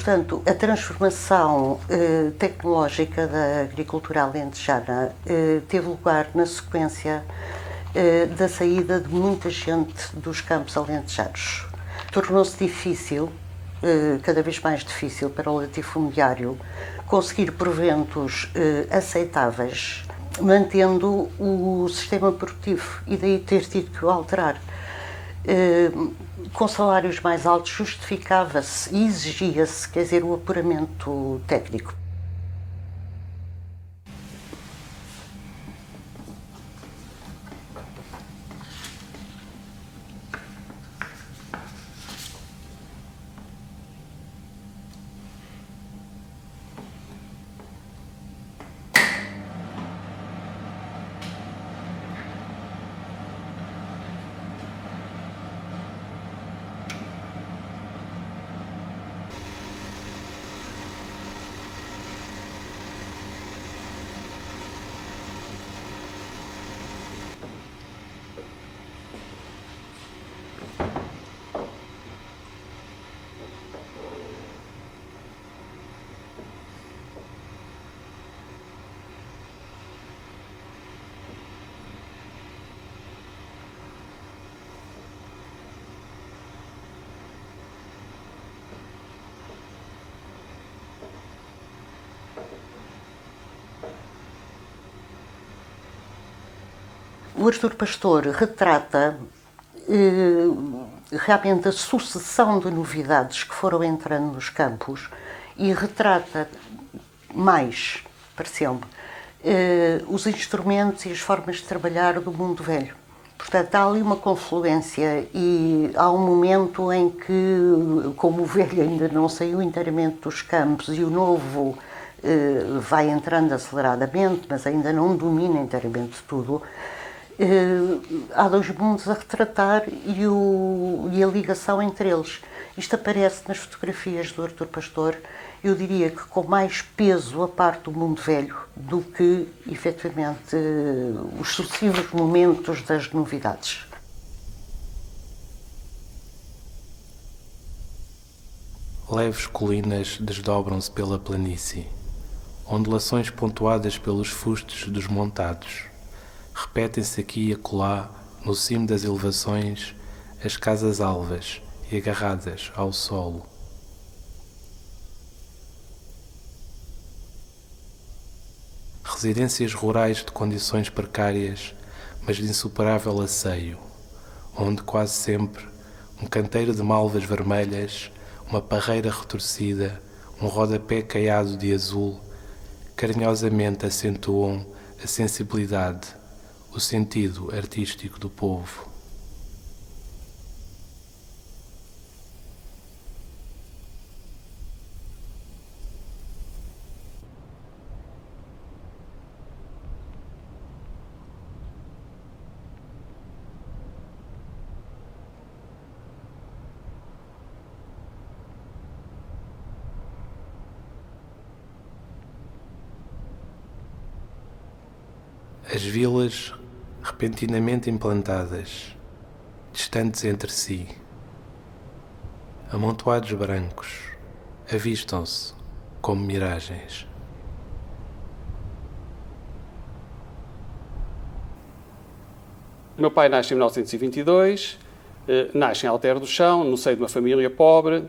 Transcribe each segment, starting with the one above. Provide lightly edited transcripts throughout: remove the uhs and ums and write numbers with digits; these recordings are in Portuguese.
Portanto, a transformação tecnológica da agricultura alentejana teve lugar na sequência da saída de muita gente dos campos alentejanos. Tornou-se difícil, cada vez mais difícil para o latifundiário, conseguir proventos aceitáveis, mantendo o sistema produtivo, e daí ter tido que o alterar. Com salários mais altos justificava-se e exigia-se, quer dizer, o apuramento técnico. O Artur Pastor retrata realmente a sucessão de novidades que foram entrando nos campos e retrata mais, pareceu-me, os instrumentos e as formas de trabalhar do mundo velho. Portanto, há ali uma confluência e há um momento em que, como o velho ainda não saiu inteiramente dos campos e o novo vai entrando aceleradamente, mas ainda não domina inteiramente tudo, há dois mundos a retratar e a ligação entre eles. Isto aparece nas fotografias do Artur Pastor, eu diria que com mais peso a parte do mundo velho do que, efetivamente, os sucessivos momentos das novidades. Leves colinas desdobram-se pela planície, ondulações pontuadas pelos fustes desmontados. Repetem-se aqui e acolá, no cimo das elevações, as casas alvas e agarradas ao solo. Residências rurais de condições precárias, mas de insuperável asseio, onde quase sempre um canteiro de malvas vermelhas, uma parreira retorcida, um rodapé caiado de azul, carinhosamente acentuam a sensibilidade, o sentido artístico do povo. As vilas repentinamente implantadas, distantes entre si, amontoados brancos, avistam-se como miragens. O meu pai nasce em 1922, nasce em Alter do Chão, no seio de uma família pobre,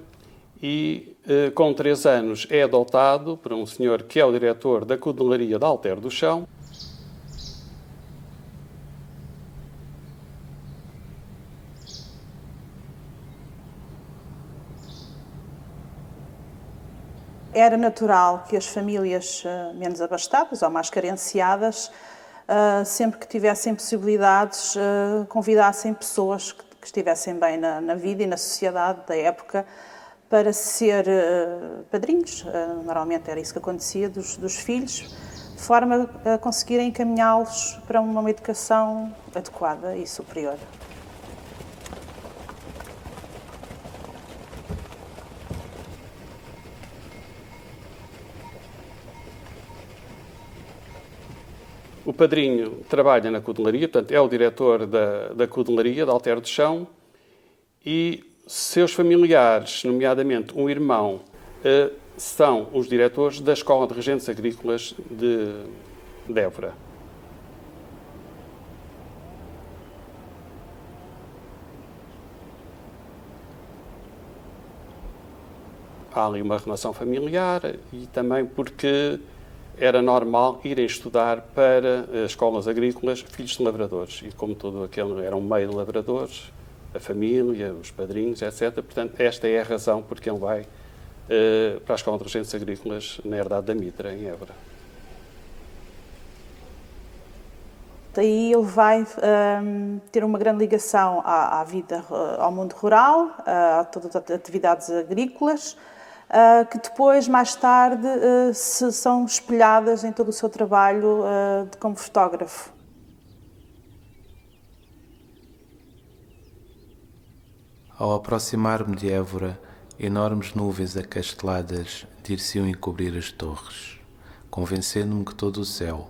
e com 3 anos é adotado por um senhor que é o diretor da Codelaria de Alter do Chão. Era natural que as famílias menos abastadas ou mais carenciadas, sempre que tivessem possibilidades, convidassem pessoas que estivessem bem na vida e na sociedade da época para ser padrinhos. Normalmente era isso que acontecia dos filhos, de forma a conseguirem encaminhá-los para uma educação adequada e superior. O padrinho trabalha na codelaria, portanto, é o diretor da codelaria de Alter do Chão, e seus familiares, nomeadamente um irmão são os diretores da Escola de Regentes Agrícolas de Évora. Há ali uma relação familiar e também porque era normal irem estudar para escolas agrícolas filhos de lavradores. E como todo aquele era um meio de lavradores, a família, os padrinhos, etc. Portanto, esta é a razão porque ele vai para a Escola de Regentes Agrícolas na Herdade da Mitra, em Évora. Daí ele vai ter uma grande ligação à vida, ao mundo rural, a todas as atividades agrícolas, que depois, mais tarde, são espelhadas em todo o seu trabalho como fotógrafo. Ao aproximar-me de Évora, enormes nuvens acasteladas dir-se-iam encobrir as torres, convencendo-me que todo o céu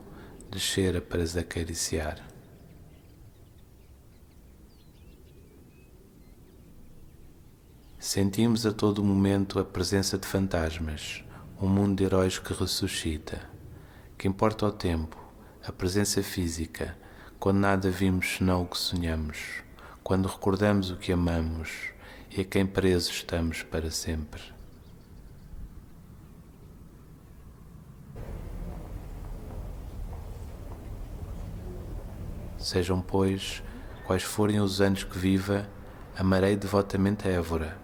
descera para as acariciar. Sentimos a todo momento a presença de fantasmas, um mundo de heróis que ressuscita. Que importa o tempo, a presença física, quando nada vimos senão o que sonhamos, quando recordamos o que amamos e a quem presos estamos para sempre. Sejam, pois, quais forem os anos que viva, amarei devotamente a Évora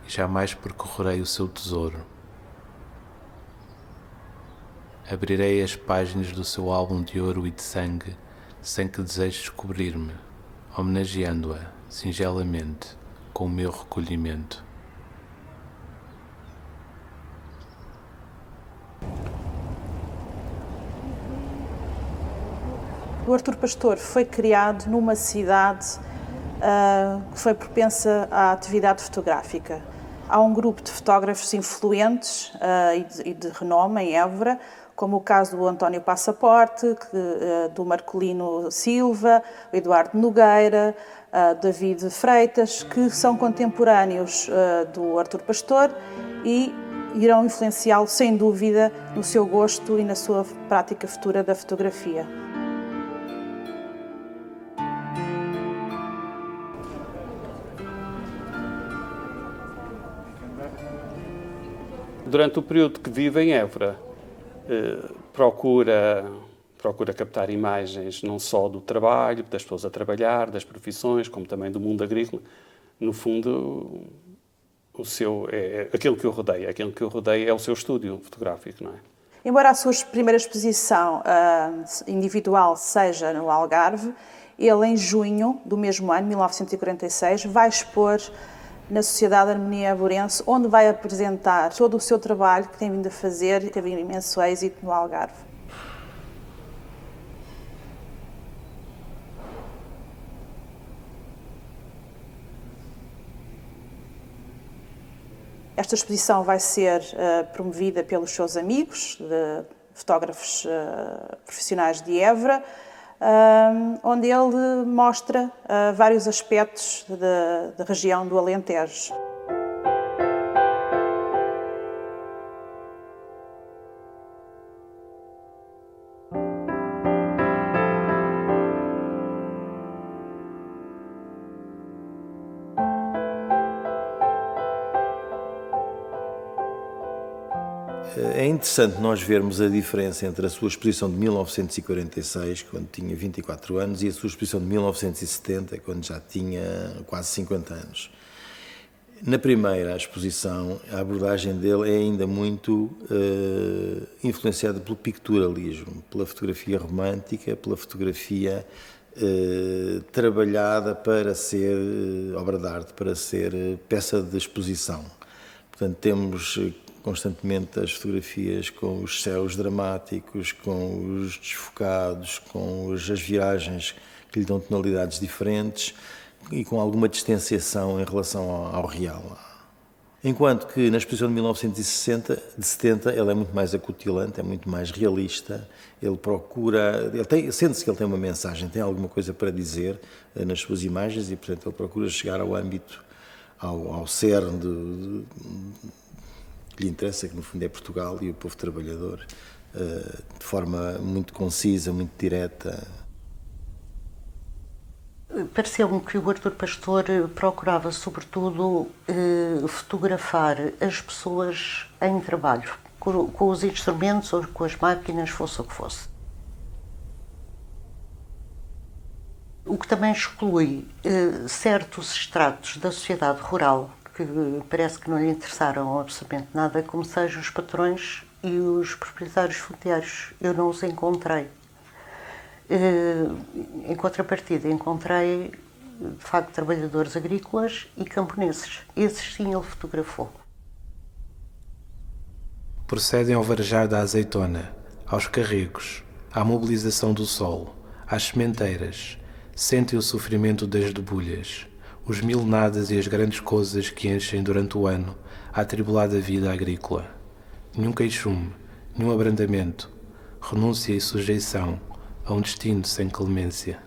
e jamais percorrerei o seu tesouro. Abrirei as páginas do seu álbum de ouro e de sangue sem que deseje descobrir-me, homenageando-a, singelamente, com o meu recolhimento. O Artur Pastor foi criado numa cidade que foi propensa à atividade fotográfica. Há um grupo de fotógrafos influentes e de renome em Évora, como o caso do António Passaporte, do Marcolino Silva, o Eduardo Nogueira, David Freitas, que são contemporâneos do Artur Pastor e irão influenciá-lo, sem dúvida, no seu gosto e na sua prática futura da fotografia. Durante o período que vive em Évora, procura captar imagens não só do trabalho, das pessoas a trabalhar, das profissões, como também do mundo agrícola. No fundo, aquilo que o rodeia é o seu estúdio fotográfico, não é? Embora a sua primeira exposição individual seja no Algarve, ele, em junho do mesmo ano, 1946, vai expor na Sociedade de Harmonia Évorense, onde vai apresentar todo o seu trabalho que tem vindo a fazer e teve imenso êxito no Algarve. Esta exposição vai ser promovida pelos seus amigos, fotógrafos profissionais de Évora, onde ele mostra vários aspectos da região do Alentejo. É interessante nós vermos a diferença entre a sua exposição de 1946, quando tinha 24 anos, e a sua exposição de 1970, quando já tinha quase 50 anos. Na primeira exposição, a abordagem dele é ainda muito influenciada pelo picturalismo, pela fotografia romântica, pela fotografia trabalhada para ser obra de arte, para ser peça de exposição. Portanto, temos constantemente as fotografias com os céus dramáticos, com os desfocados, com as viragens que lhe dão tonalidades diferentes e com alguma distanciação em relação ao real. Enquanto que na exposição de 1970 ele é muito mais acutilante, é muito mais realista, ele procura, sente-se que ele tem uma mensagem, tem alguma coisa para dizer nas suas imagens e, portanto, ele procura chegar ao âmbito, ao cerne que lhe interessa, que no fundo é Portugal e o povo trabalhador, de forma muito concisa, muito direta. Pareceu-me que o Artur Pastor procurava, sobretudo, fotografar as pessoas em trabalho, com os instrumentos ou com as máquinas, fosse o que fosse. O que também exclui certos estratos da sociedade rural, que parece que não lhe interessaram absolutamente nada, como sejam os patrões e os proprietários fundiários. Eu não os encontrei. Em contrapartida, encontrei, de facto, trabalhadores agrícolas e camponeses. Esses sim ele fotografou. Procedem ao varejar da azeitona, aos carregos, à mobilização do sol, às sementeiras, sentem o sofrimento das debulhas, os mil nadas e as grandes coisas que enchem durante o ano a atribulada vida agrícola. Nenhum queixume, nenhum abrandamento, renúncia e sujeição a um destino sem clemência.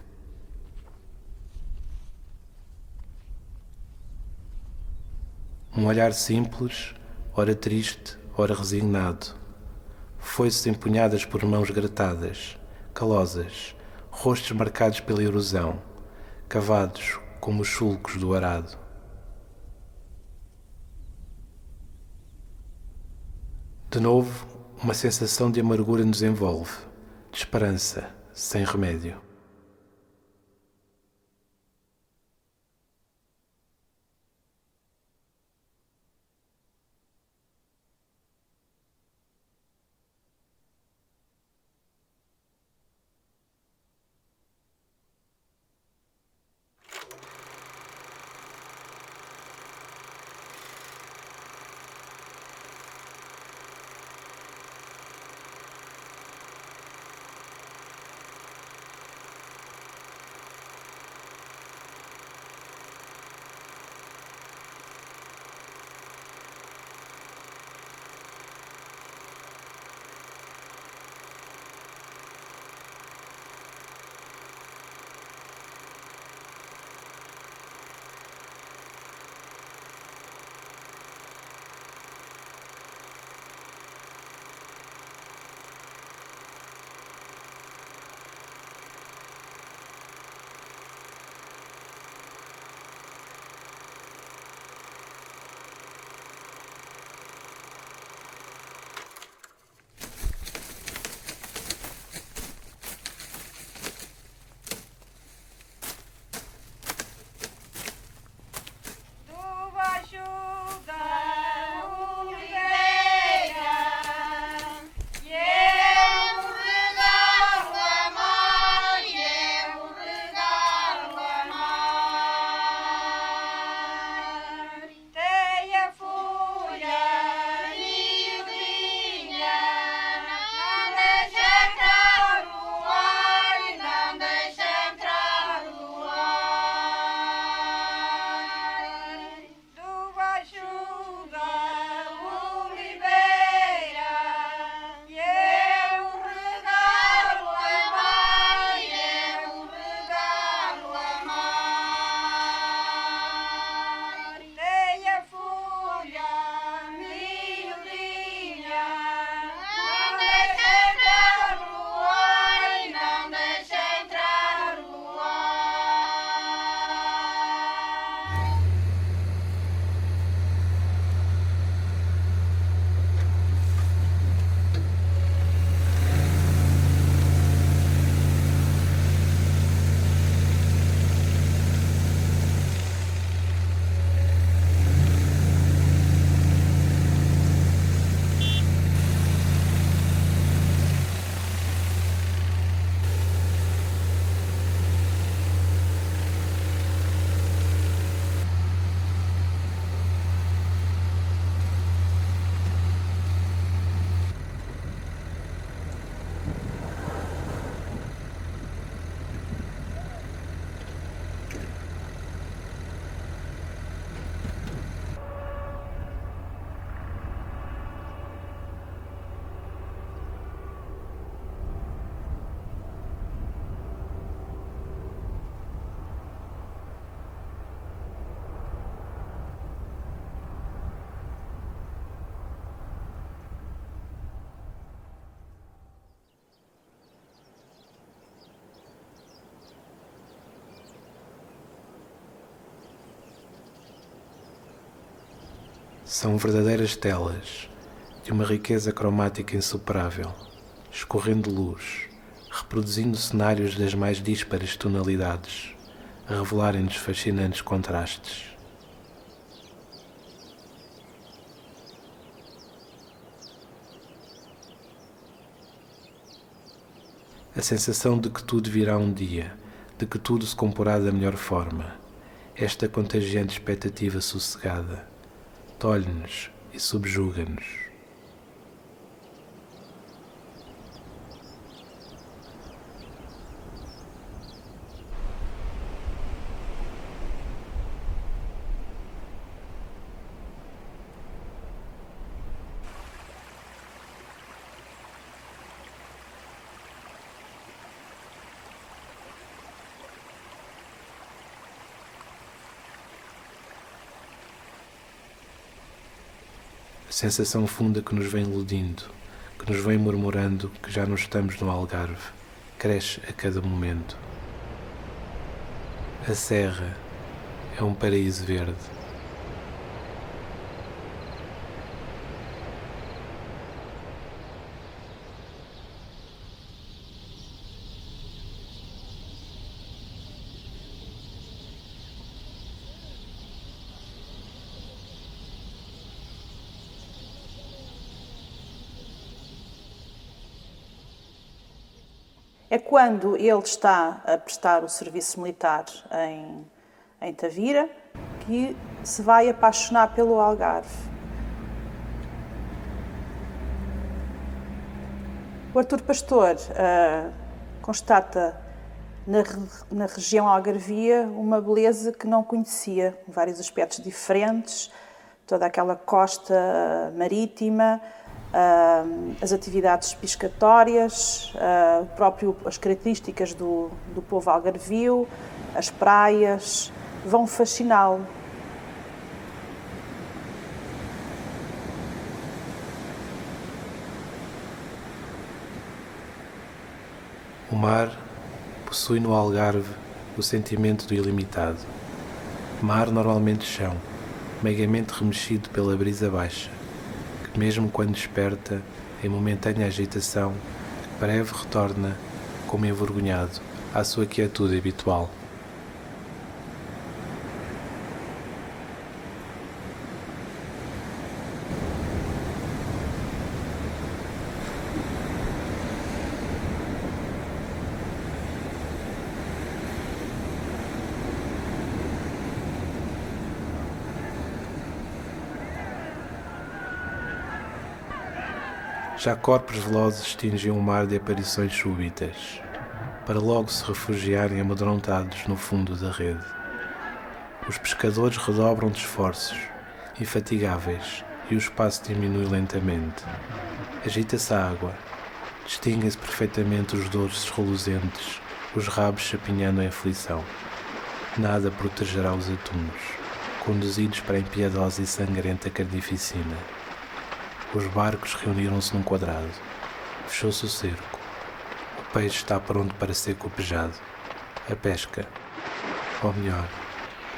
Um olhar simples, ora triste, ora resignado. Foices empunhadas por mãos gratadas, calosas, rostos marcados pela erosão, cavados como os sulcos do arado. De novo, uma sensação de amargura nos envolve, de esperança, sem remédio. São verdadeiras telas de uma riqueza cromática insuperável, escorrendo luz, reproduzindo cenários das mais díspares tonalidades, a revelarem-nos fascinantes contrastes. A sensação de que tudo virá um dia, de que tudo se comprará da melhor forma, esta contagiante expectativa sossegada, tolhe-nos e subjuga-nos. A sensação funda que nos vem iludindo, que nos vem murmurando que já não estamos no Algarve, cresce a cada momento. A serra é um paraíso verde. É quando ele está a prestar o serviço militar em Tavira que se vai apaixonar pelo Algarve. O Artur Pastor constata na região algarvia uma beleza que não conhecia, vários aspectos diferentes, toda aquela costa marítima, as atividades pescatórias, as características do povo algarvio, as praias, vão fasciná-lo. O mar possui no Algarve o sentimento do ilimitado. Mar normalmente chão, megamente remexido pela brisa baixa, que mesmo quando desperta, em momentânea agitação, breve retorna, como envergonhado, à sua quietude habitual. Já corpos velozes tingiam o mar de aparições súbitas, para logo se refugiarem amedrontados no fundo da rede. Os pescadores redobram de esforços, infatigáveis, e o espaço diminui lentamente. Agita-se a água, distinguem-se perfeitamente os dorsos reluzentes, os rabos chapinhando em aflição. Nada protegerá os atunos, conduzidos para a impiedosa e sangrenta carnificina. Os barcos reuniram-se num quadrado. Fechou-se o cerco. O peixe está pronto para ser copejado. A pesca, ou melhor,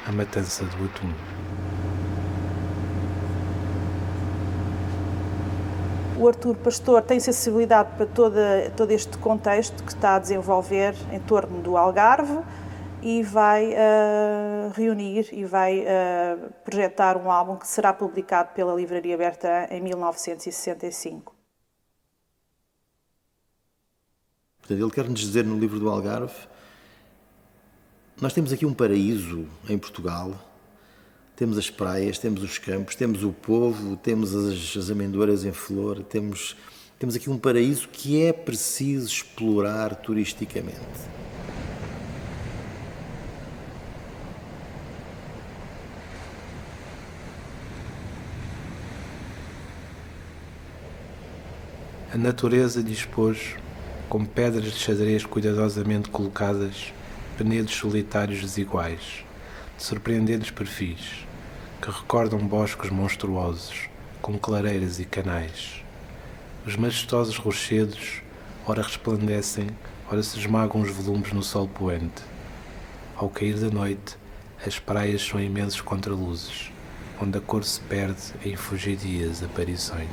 a matança do atum. O Artur Pastor tem sensibilidade para todo este contexto que está a desenvolver em torno do Algarve e vai reunir e vai projetar um álbum que será publicado pela Livraria Bertrand em 1965. Portanto, ele quer nos dizer no livro do Algarve, nós temos aqui um paraíso em Portugal, temos as praias, temos os campos, temos o povo, temos as amendoeiras em flor, temos aqui um paraíso que é preciso explorar turisticamente. A natureza dispôs, como pedras de xadrez cuidadosamente colocadas, penedos solitários desiguais, de surpreendentes perfis, que recordam bosques monstruosos, com clareiras e canais. Os majestosos rochedos, ora resplandecem, ora se esmagam os volumes no sol poente. Ao cair da noite, as praias são imensos contraluzes, onde a cor se perde em fugidias aparições.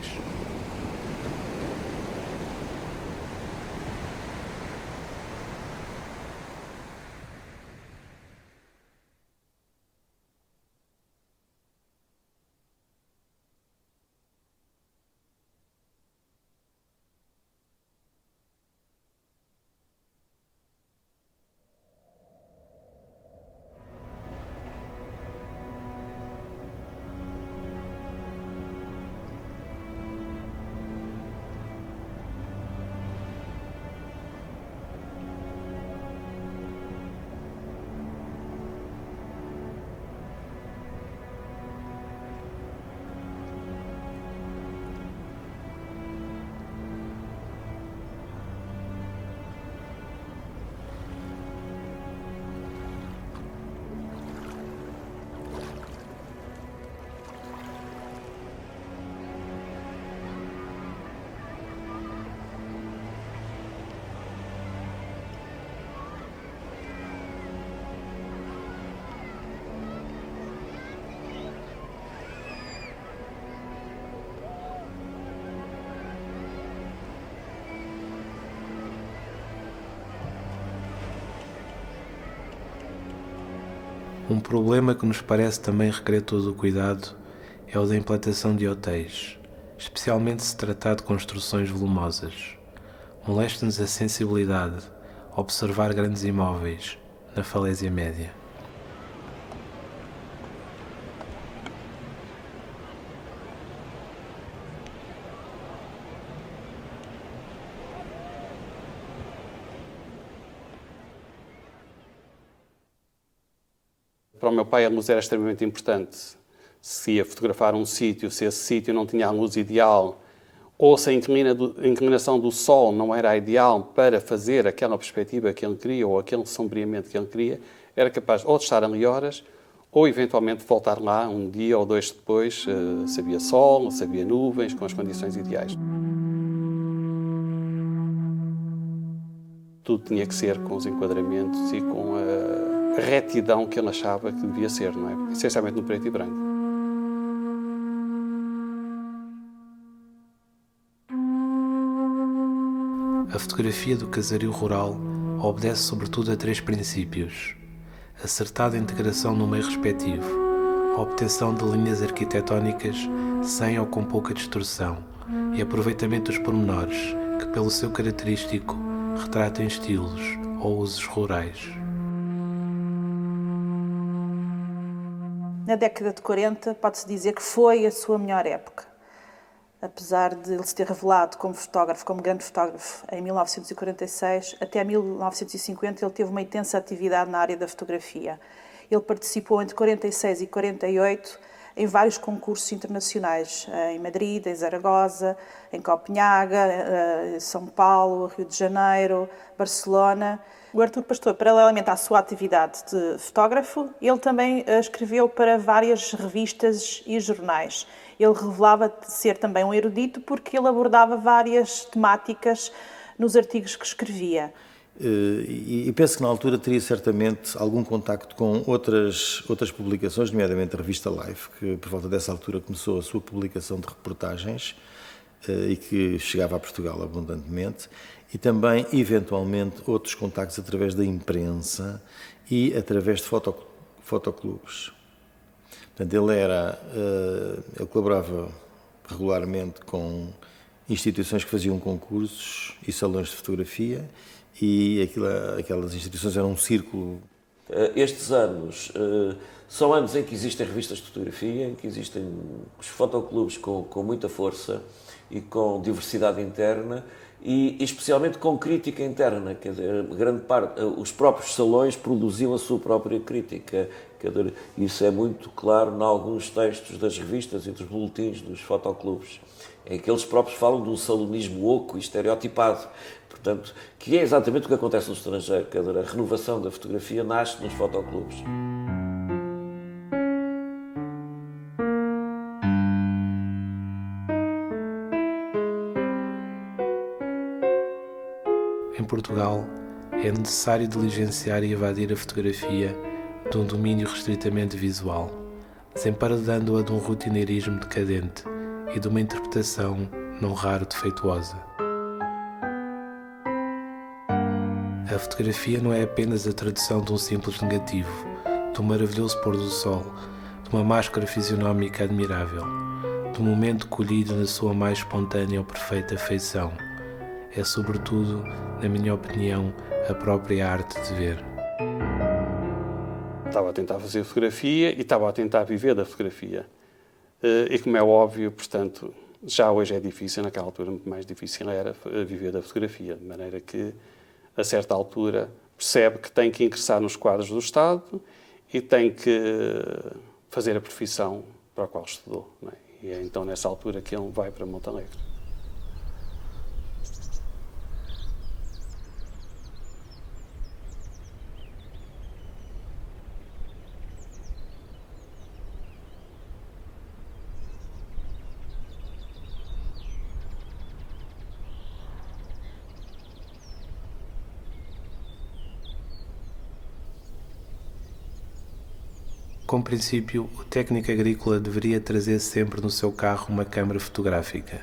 Um problema que nos parece também requerer todo o cuidado é o da implantação de hotéis, especialmente se tratar de construções volumosas. Molesta-nos a sensibilidade ao observar grandes imóveis na falésia média. Para o meu pai a luz era extremamente importante. Se ia fotografar um sítio, se esse sítio não tinha a luz ideal, ou se a inclinação do sol não era a ideal para fazer aquela perspectiva que ele queria, ou aquele sombreamento que ele queria, era capaz ou de estar ali horas, ou eventualmente voltar lá um dia ou dois depois, se havia sol, se havia nuvens, com as condições ideais. Tudo tinha que ser com os enquadramentos e com a retidão que ele achava que devia ser, não é? Essencialmente no preto e branco. A fotografia do casario rural obedece sobretudo a três princípios: acertada integração no meio respectivo, a obtenção de linhas arquitetónicas sem ou com pouca distorção e aproveitamento dos pormenores que, pelo seu característico, retratem estilos ou usos rurais. Na década de 40, pode-se dizer que foi a sua melhor época. Apesar de ele se ter revelado como fotógrafo, como grande fotógrafo, em 1946, até 1950 ele teve uma intensa atividade na área da fotografia. Ele participou entre 46 e 48 em vários concursos internacionais, em Madrid, em Zaragoza, em Copenhaga, em São Paulo, Rio de Janeiro, Barcelona. O Artur Pastor, paralelamente à sua atividade de fotógrafo, ele também escreveu para várias revistas e jornais. Ele revelava ser também um erudito porque ele abordava várias temáticas nos artigos que escrevia. E penso que na altura teria certamente algum contacto com outras publicações, nomeadamente a revista Life, que por volta dessa altura começou a sua publicação de reportagens e que chegava a Portugal abundantemente, e também, eventualmente, outros contactos através da imprensa e através de fotoclubes. Portanto, ele colaborava regularmente com instituições que faziam concursos e salões de fotografia, e aquelas instituições eram um círculo. Estes anos são anos em que existem revistas de fotografia, em que existem os fotoclubes com muita força e com diversidade interna, e especialmente com crítica interna, quer dizer, grande parte, os próprios salões produziam a sua própria crítica, quer dizer, isso é muito claro em alguns textos das revistas e dos boletins dos fotoclubes, em que eles próprios falam de um salonismo oco e estereotipado, portanto, que é exatamente o que acontece no estrangeiro, quer dizer, a renovação da fotografia nasce nos fotoclubes. Em Portugal, é necessário diligenciar e evadir a fotografia de um domínio restritamente visual, desemparadando-a de um rotineirismo decadente e de uma interpretação não raro defeituosa. A fotografia não é apenas a tradução de um simples negativo, de um maravilhoso pôr do sol, de uma máscara fisionómica admirável, de um momento colhido na sua mais espontânea ou perfeita feição. É, sobretudo, na minha opinião, a própria arte de ver. Estava a tentar fazer fotografia e estava a tentar viver da fotografia. E como é óbvio, portanto, já hoje é difícil, naquela altura muito mais difícil era viver da fotografia, de maneira que, a certa altura, percebe que tem que ingressar nos quadros do Estado e tem que fazer a profissão para a qual estudou. Não é? E é então nessa altura que ele vai para Montalegre. Como princípio, o técnico agrícola deveria trazer sempre no seu carro uma câmara fotográfica.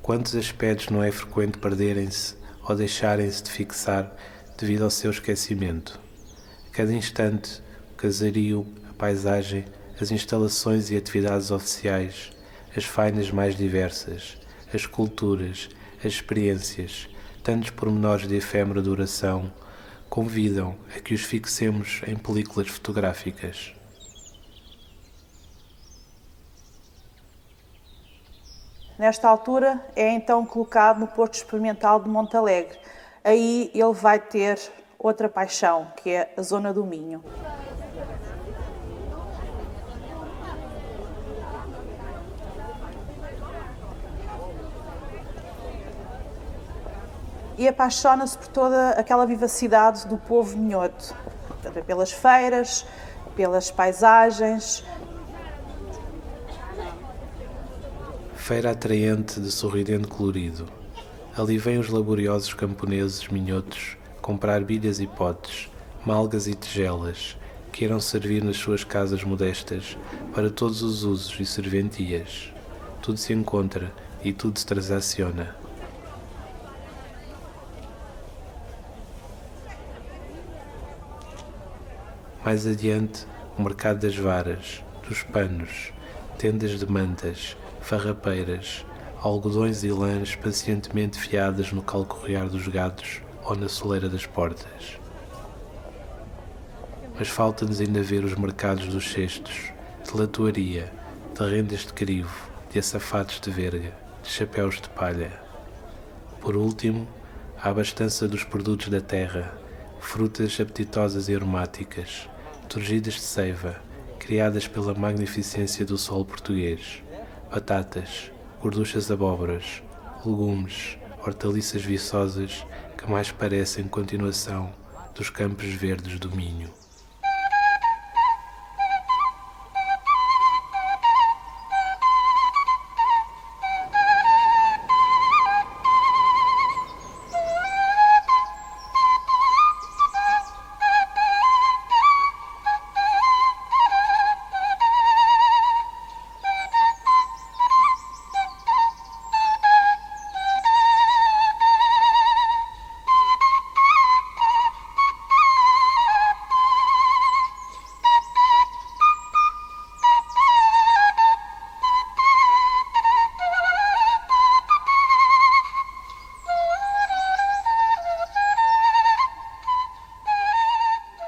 Quantos aspectos não é frequente perderem-se ou deixarem-se de fixar devido ao seu esquecimento? A cada instante, o casario, a paisagem, as instalações e atividades oficiais, as fainas mais diversas, as culturas, as experiências, tantos pormenores de efêmera duração, convidam a que os fixemos em películas fotográficas. Nesta altura, é então colocado no Porto Experimental de Montalegre. Aí ele vai ter outra paixão, que é a zona do Minho. E apaixona-se por toda aquela vivacidade do povo minhoto, pelas feiras, pelas paisagens. Feira atraente de sorridente colorido. Ali vêm os laboriosos camponeses minhotos comprar bilhas e potes, malgas e tigelas, que irão servir nas suas casas modestas para todos os usos e serventias. Tudo se encontra e tudo se transaciona. Mais adiante, o mercado das varas, dos panos, tendas de mantas, farrapeiras, algodões e lãs pacientemente fiadas no calcorrear dos gados ou na soleira das portas. Mas falta-nos ainda ver os mercados dos cestos, de latoaria, de rendas de crivo, de açafados de verga, de chapéus de palha. Por último, a abastança dos produtos da terra, frutas apetitosas e aromáticas, turgidas de seiva, criadas pela magnificência do solo português, batatas, gorduchas abóboras, legumes, hortaliças viçosas que mais parecem continuação dos campos verdes do Minho.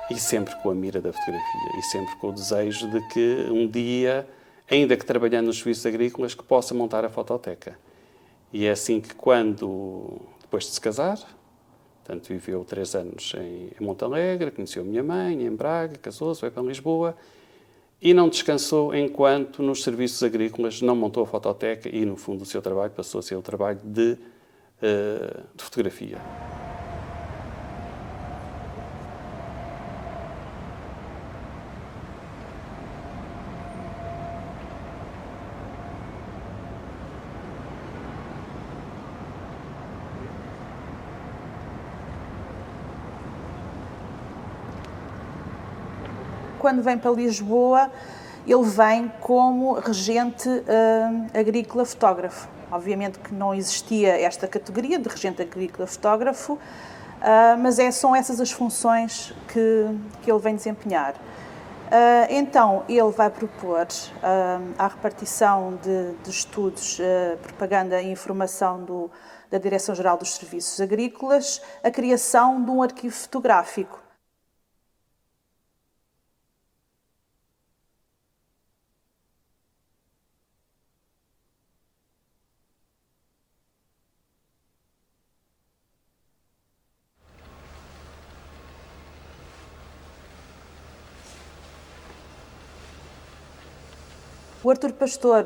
E sempre com a mira da fotografia, e sempre com o desejo de que um dia, ainda que trabalhando nos serviços agrícolas, que possa montar a fototeca. E é assim que quando, depois de se casar, portanto viveu 3 anos em Montalegre, conheceu a minha mãe em Braga, casou-se, foi para Lisboa, e não descansou enquanto nos serviços agrícolas não montou a fototeca e, no fundo, o seu trabalho passou a ser o trabalho de fotografia. Quando vem para Lisboa, ele vem como regente agrícola fotógrafo. Obviamente que não existia esta categoria de regente agrícola fotógrafo, mas são essas as funções que ele vem desempenhar. Então, ele vai propor à repartição de estudos, propaganda e informação da Direção-Geral dos Serviços Agrícolas a criação de um arquivo fotográfico. O Artur Pastor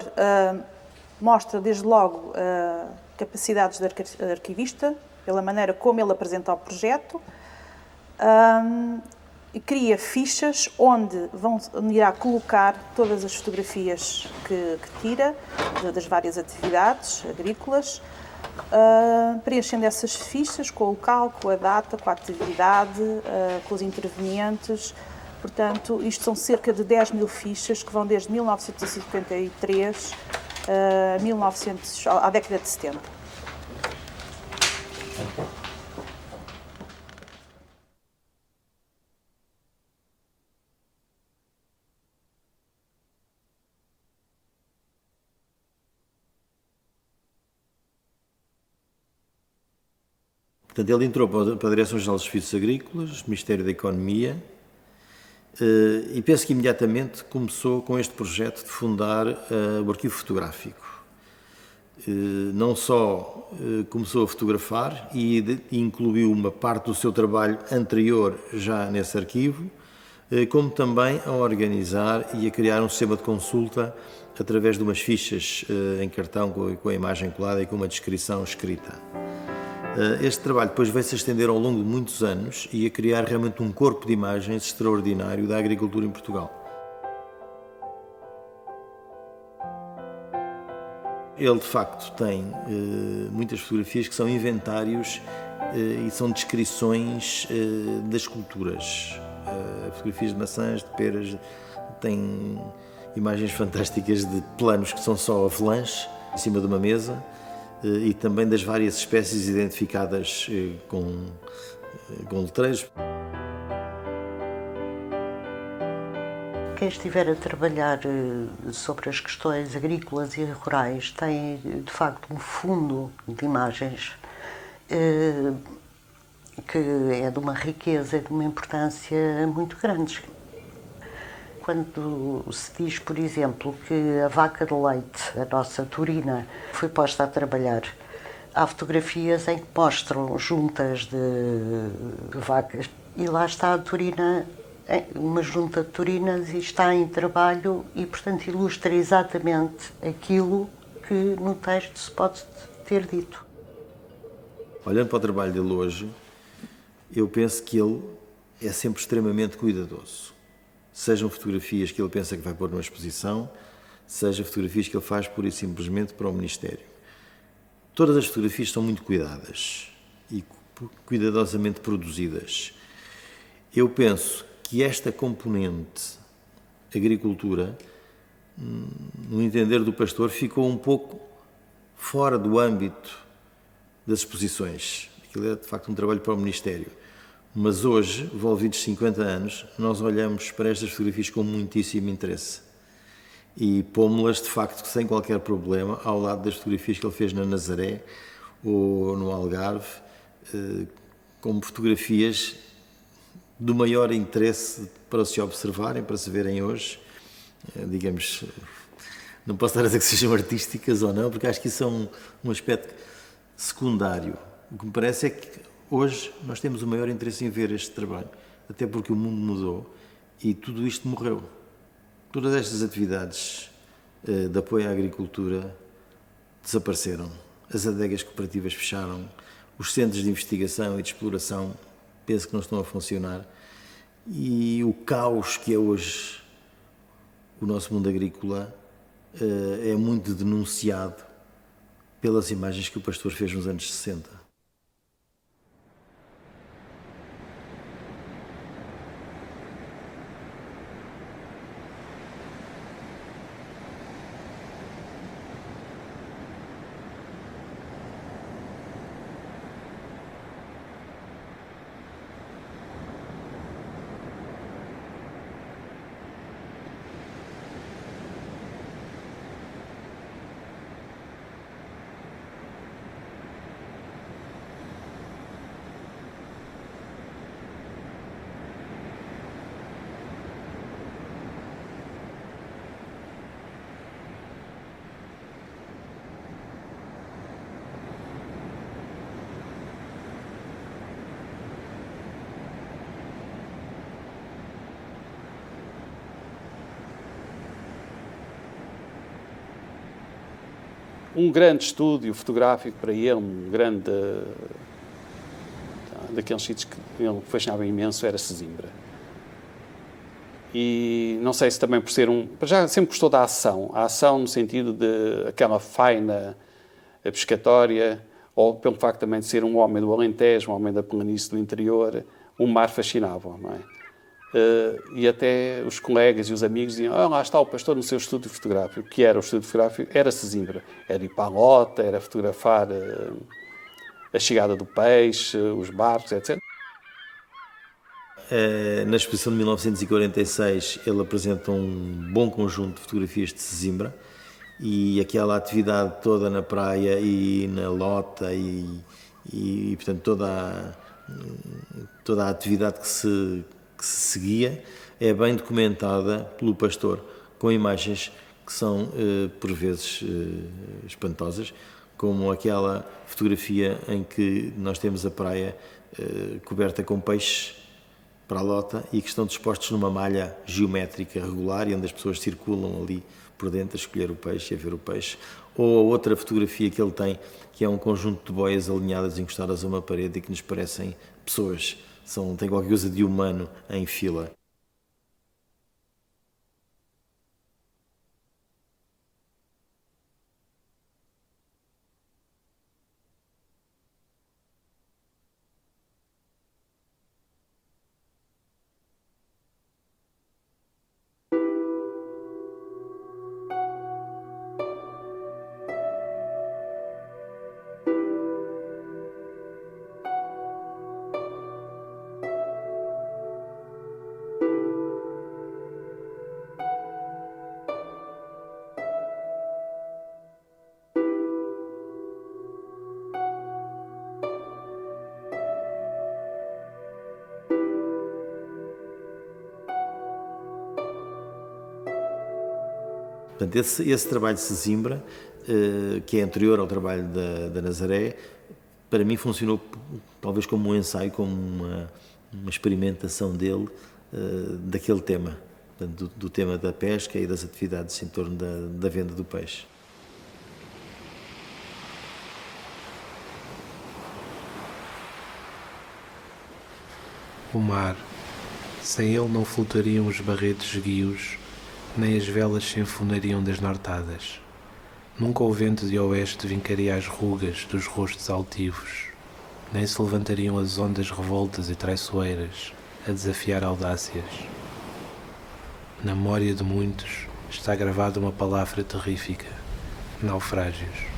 mostra, desde logo, capacidades de arquivista, pela maneira como ele apresenta o projeto, e cria fichas onde irá colocar todas as fotografias que tira das várias atividades agrícolas, preenchendo essas fichas com o local, com a data, com a atividade, com os intervenientes. Portanto, isto são cerca de 10 mil fichas que vão desde 1953 à década de 70. Portanto, ele entrou para a Direção-Geral dos Serviços Agrícolas, Ministério da Economia, e penso que imediatamente começou com este projeto de fundar o arquivo fotográfico. Não só começou a fotografar e incluiu uma parte do seu trabalho anterior já nesse arquivo, como também a organizar e a criar um sistema de consulta através de umas fichas em cartão com a imagem colada e com uma descrição escrita. Este trabalho depois veio-se estender ao longo de muitos anos e a criar realmente um corpo de imagens extraordinário da agricultura em Portugal. Ele, de facto, tem muitas fotografias que são inventários e são descrições das culturas. Fotografias de maçãs, de peras, tem imagens fantásticas de planos que são só avelãs em cima de uma mesa, e também das várias espécies identificadas com letreiros. Quem estiver a trabalhar sobre as questões agrícolas e rurais tem, de facto, um fundo de imagens que é de uma riqueza e de uma importância muito grandes. Quando se diz, por exemplo, que a vaca de leite, a nossa Turina, foi posta a trabalhar, há fotografias em que mostram juntas de vacas e lá está a Turina, uma junta de Turinas, e está em trabalho e, portanto, ilustra exatamente aquilo que no texto se pode ter dito. Olhando para o trabalho dele hoje, eu penso que ele é sempre extremamente cuidadoso. Sejam fotografias que ele pensa que vai pôr numa exposição, sejam fotografias que ele faz pura e simplesmente para o Ministério. Todas as fotografias são muito cuidadas e cuidadosamente produzidas. Eu penso que esta componente agricultura, no entender do Pastor, ficou um pouco fora do âmbito das exposições. Aquilo é, de facto, um trabalho para o Ministério. Mas hoje, envolvidos 50 anos, nós olhamos para estas fotografias com muitíssimo interesse e pomos-las, de facto, sem qualquer problema, ao lado das fotografias que ele fez na Nazaré ou no Algarve, como fotografias do maior interesse para se observarem, para se verem hoje. Digamos, não posso estar a dizer que sejam artísticas ou não, porque acho que isso é um aspecto secundário. O que me parece é que hoje nós temos o maior interesse em ver este trabalho, até porque o mundo mudou e tudo isto morreu. Todas estas atividades de apoio à agricultura desapareceram. As adegas cooperativas fecharam, os centros de investigação e de exploração penso que não estão a funcionar e o caos que é hoje o nosso mundo agrícola é muito denunciado pelas imagens que o Pastor fez nos anos 60. um grande estúdio fotográfico para ele, daqueles sítios que ele fascinava imenso, era Sesimbra. E não sei se também por ser já sempre gostou da ação, a ação no sentido de aquela faina pescatória, ou pelo facto também de ser um homem do Alentejo, um homem da planície do interior, o mar fascinava-o, não é? E até os colegas e os amigos diziam, lá está o pastor no seu estúdio fotográfico. O que era o estúdio fotográfico? Era Sesimbra. Era ir para a lota, era fotografar a chegada do peixe, os barcos, etc. Na exposição de 1946 ele apresenta um bom conjunto de fotografias de Sesimbra e aquela atividade toda na praia e na lota e portanto toda a atividade que se seguia é bem documentada pelo pastor com imagens que são por vezes espantosas, como aquela fotografia em que nós temos a praia coberta com peixes para a lota e que estão dispostos numa malha geométrica regular e onde as pessoas circulam ali por dentro a escolher o peixe e a ver o peixe. Ou a outra fotografia que ele tem, que é um conjunto de boias alinhadas encostadas a uma parede e que nos parecem pessoas. Tem qualquer coisa de humano em fila. Portanto, esse trabalho de Sesimbra, que é anterior ao trabalho da Nazaré, para mim funcionou talvez como um ensaio, como uma experimentação dele daquele tema, portanto, do tema da pesca e das atividades em torno da venda do peixe. O mar, sem ele não flutuariam os barretes guios, nem as velas se enfunariam das nortadas. Nunca o vento de oeste vincaria as rugas dos rostos altivos, nem se levantariam as ondas revoltas e traiçoeiras a desafiar audácias. Na memória de muitos está gravada uma palavra terrífica: naufrágios.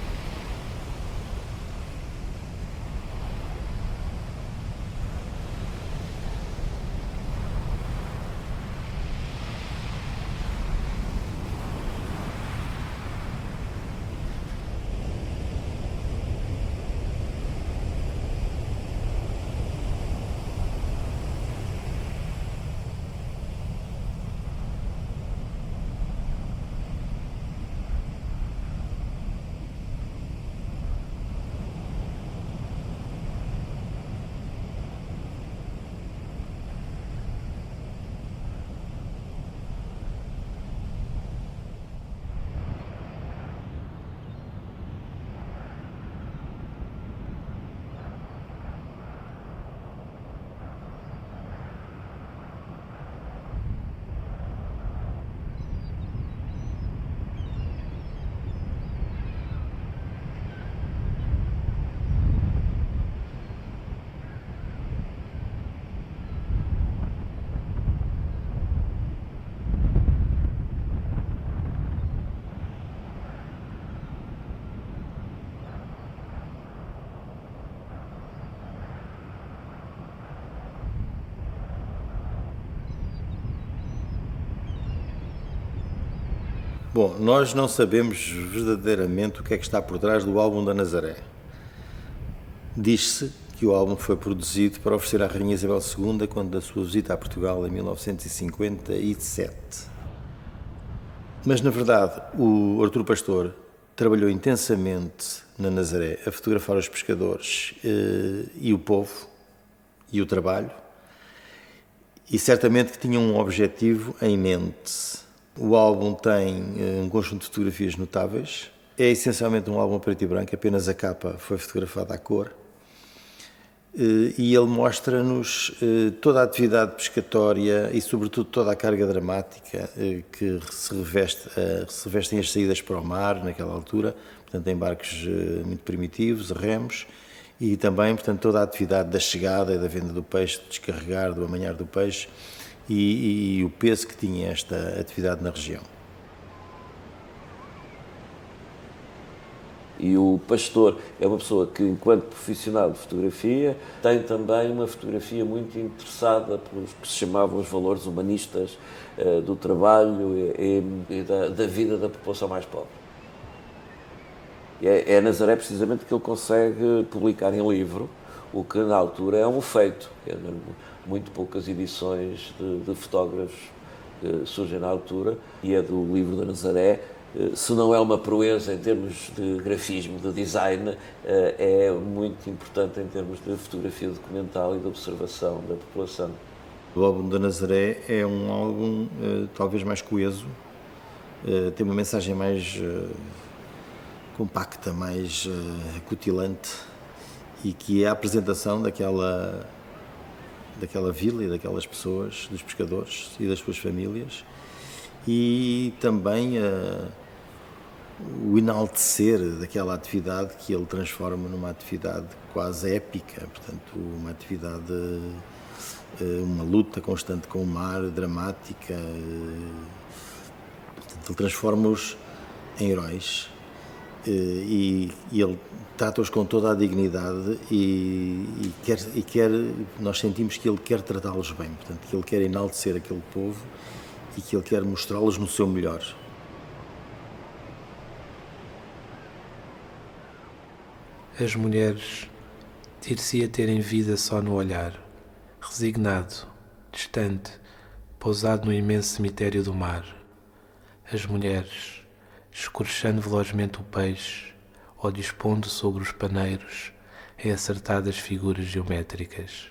Bom, nós não sabemos verdadeiramente o que é que está por trás do álbum da Nazaré. Diz-se que o álbum foi produzido para oferecer à Rainha Isabel II quando da sua visita a Portugal em 1957. Mas, na verdade, o Artur Pastor trabalhou intensamente na Nazaré a fotografar os pescadores e o povo e o trabalho, e certamente que tinha um objetivo em mente. O álbum tem um conjunto de fotografias notáveis, É essencialmente um álbum preto e branco, apenas a capa foi fotografada à cor. E ele mostra-nos toda a atividade pescatória e, sobretudo, toda a carga dramática que se revestem as saídas para o mar naquela altura, portanto, em barcos muito primitivos, a remos, e também, portanto, toda a atividade da chegada e da venda do peixe, de descarregar, do amanhar do peixe e o peso que tinha esta atividade na região. E o pastor é uma pessoa que, enquanto profissional de fotografia, tem também uma fotografia muito interessada pelos que se chamavam os valores humanistas do trabalho e da vida da população mais pobre. É Nazaré, precisamente, que ele consegue publicar em livro, o que na altura é um feito. Muito poucas edições de fotógrafos surgem na altura, e é do livro da Nazaré. Se não é uma proeza em termos de grafismo, de design, é muito importante em termos de fotografia documental e de observação da população. O álbum da Nazaré é um álbum talvez mais coeso, tem uma mensagem mais compacta, mais acutilante, e que é a apresentação daquela vila e daquelas pessoas, dos pescadores e das suas famílias, e também o enaltecer daquela atividade que ele transforma numa atividade quase épica, portanto, uma atividade, uma luta constante com o mar, dramática, portanto, ele transforma-os em heróis e ele trata-os com toda a dignidade e nós sentimos que ele quer tratá-los bem, portanto, que ele quer enaltecer aquele povo e que ele quer mostrá-los no seu melhor. As mulheres dir-se-ia terem vida só no olhar, resignado, distante, pousado no imenso cemitério do mar. As mulheres, escorchando velozmente o peixe ou dispondo sobre os paneiros em acertadas figuras geométricas.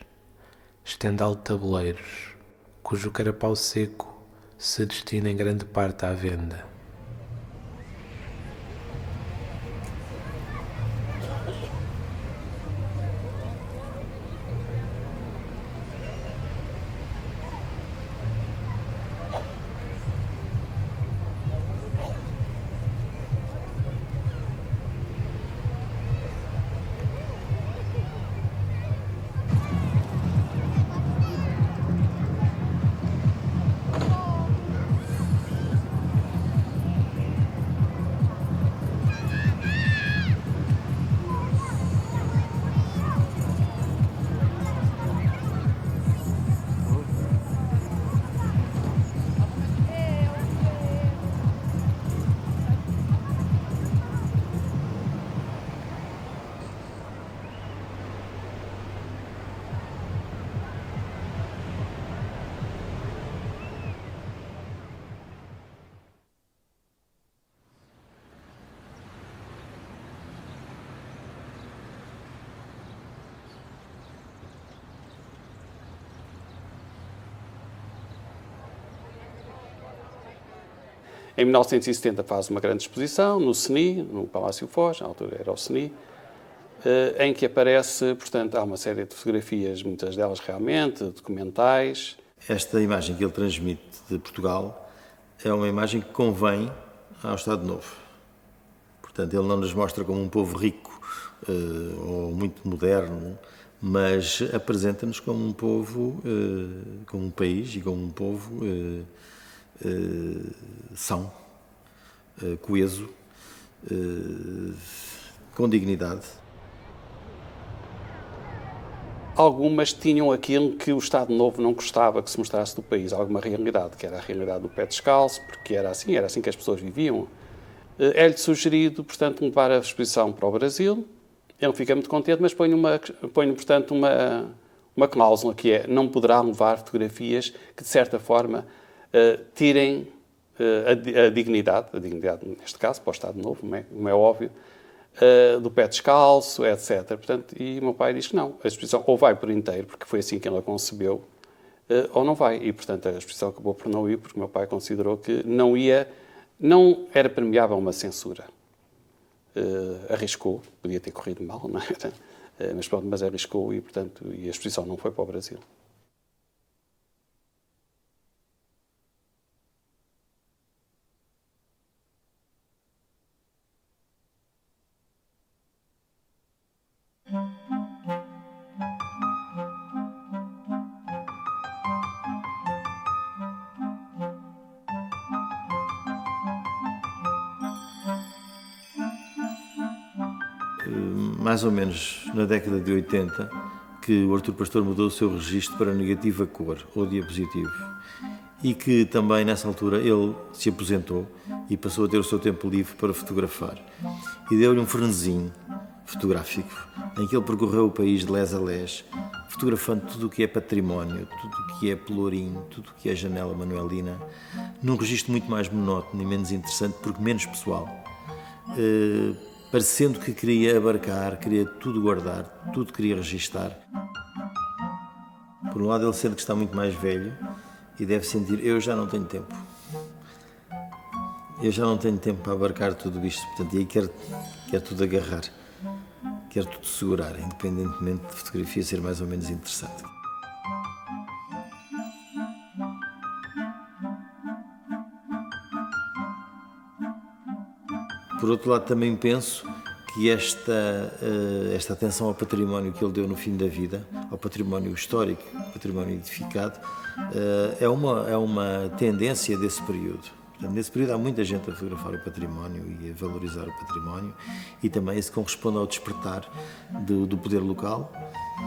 Estendal de tabuleiros, cujo carapau seco se destina em grande parte à venda. Em 1970 faz uma grande exposição no CNI, no Palácio Foz, na altura era o CNI, em que aparece, portanto, há uma série de fotografias, muitas delas realmente documentais. Esta imagem que ele transmite de Portugal é uma imagem que convém ao Estado Novo. Portanto, ele não nos mostra como um povo rico ou muito moderno, mas apresenta-nos como um povo, como um país e como um povo são, coeso, com dignidade. Algumas tinham aquilo que o Estado Novo não gostava que se mostrasse do país, alguma realidade, que era a realidade do pé descalço, porque era assim que as pessoas viviam. É-lhe sugerido, portanto, levar a exposição para o Brasil. Ele fica muito contente, mas põe, portanto, uma cláusula que é: não poderá levar fotografias que, de certa forma, tirem a dignidade, neste caso, para o Estado Novo, como é óbvio, do pé descalço, etc. Portanto, e o meu pai diz que não. A exposição ou vai por inteiro, porque foi assim que ele a concebeu, ou não vai. E, portanto, a exposição acabou por não ir, porque o meu pai considerou que não era permeável uma censura. arriscou, podia ter corrido mal, não é? Mas pronto, mas arriscou e, portanto, e a exposição não foi para o Brasil. Mais ou menos na década de 80, que o Artur Pastor mudou o seu registro para negativa cor ou diapositivo e que também nessa altura ele se aposentou e passou a ter o seu tempo livre para fotografar e deu-lhe um frenesim fotográfico em que ele percorreu o país de les a les, fotografando tudo o que é património, tudo o que é pelourinho, tudo o que é janela manuelina, num registro muito mais monótono e menos interessante porque menos pessoal. Parecendo que queria abarcar, queria tudo guardar, tudo queria registar. Por um lado, ele sente que está muito mais velho e deve sentir, eu já não tenho tempo. Eu já não tenho tempo para abarcar tudo isto, portanto, e aí quer tudo agarrar, quer tudo segurar, independentemente de fotografia ser mais ou menos interessante. Por outro lado, também penso que esta atenção ao património que ele deu no fim da vida, ao património histórico, património edificado, é uma tendência desse período. Portanto, nesse período há muita gente a fotografar o património e a valorizar o património e também isso corresponde ao despertar do poder local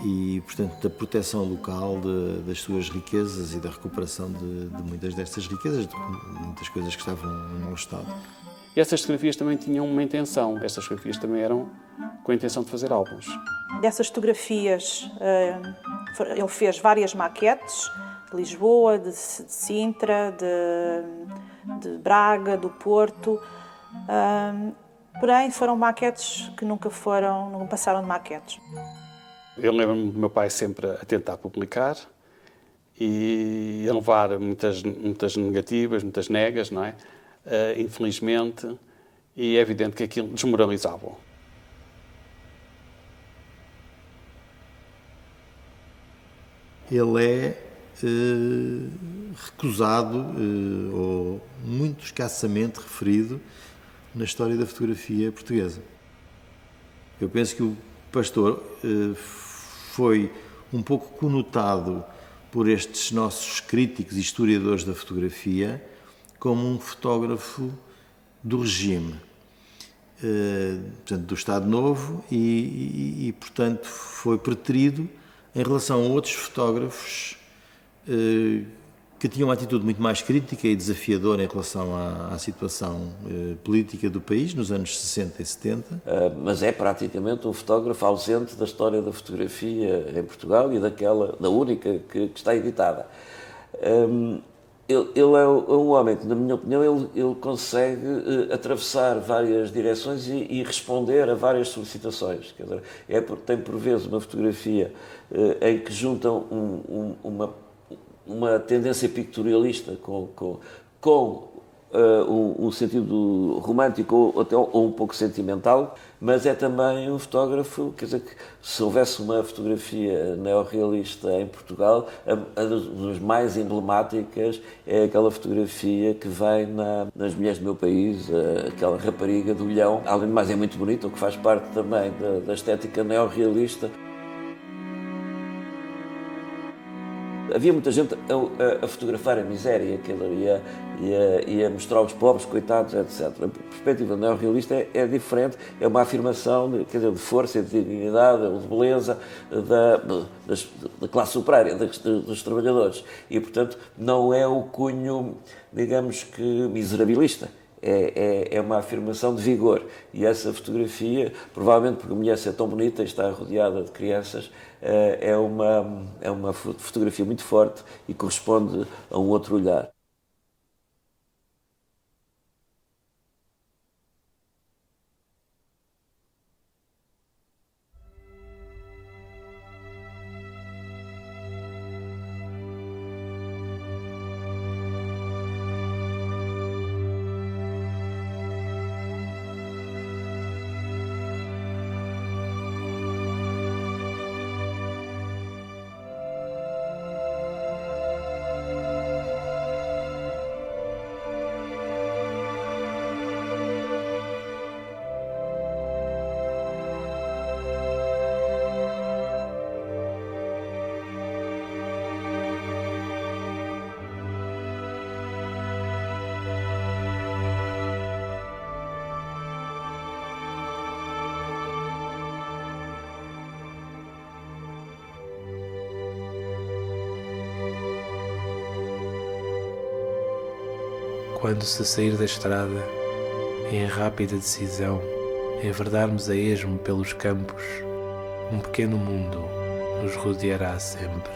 e, portanto, da proteção local das suas riquezas e da recuperação de muitas destas riquezas, de muitas coisas que estavam em mau estado. E essas fotografias também tinham uma intenção. Estas fotografias também eram com a intenção de fazer álbuns. Dessas fotografias, ele fez várias maquetes de Lisboa, de Sintra, de Braga, do Porto. Porém, foram maquetes que não passaram de maquetes. Eu lembro-me do meu pai sempre a tentar publicar e a levar muitas negativas, muitas negas, não é? Infelizmente, e é evidente que aquilo desmoralizava. Ele é recusado ou muito escassamente referido na história da fotografia portuguesa. Eu penso que o Pastor foi um pouco conotado por estes nossos críticos e historiadores da fotografia como um fotógrafo do regime, portanto, do Estado Novo e, portanto, foi preterido em relação a outros fotógrafos que tinham uma atitude muito mais crítica e desafiadora em relação à situação política do país nos anos 60 e 70. Mas é praticamente um fotógrafo ausente da história da fotografia em Portugal e da única que está editada. Ele é um homem que, na minha opinião, ele consegue atravessar várias direções e responder a várias solicitações. Quer dizer, tem por vezes uma fotografia em que juntam uma tendência pictorialista com um sentido romântico ou um pouco sentimental, mas é também um fotógrafo, quer dizer, que se houvesse uma fotografia neorrealista em Portugal, a das mais emblemáticas é aquela fotografia que vem nas Mulheres do Meu País, aquela rapariga do Olhão. Além de mais, é muito bonita, o que faz parte também da estética neorrealista. Havia muita gente a fotografar a miséria e a mostrar os pobres, coitados, etc. A perspectiva neorrealista é diferente, é uma afirmação de força, de dignidade, de beleza da classe operária, dos trabalhadores. E, portanto, não é o cunho, digamos que, miserabilista. É uma afirmação de vigor. E essa fotografia, provavelmente porque a mulher é tão bonita e está rodeada de crianças, é uma fotografia muito forte e corresponde a um outro olhar. quando se sair da estrada, em rápida decisão, enverdarmos a esmo pelos campos, um pequeno mundo nos rodeará sempre.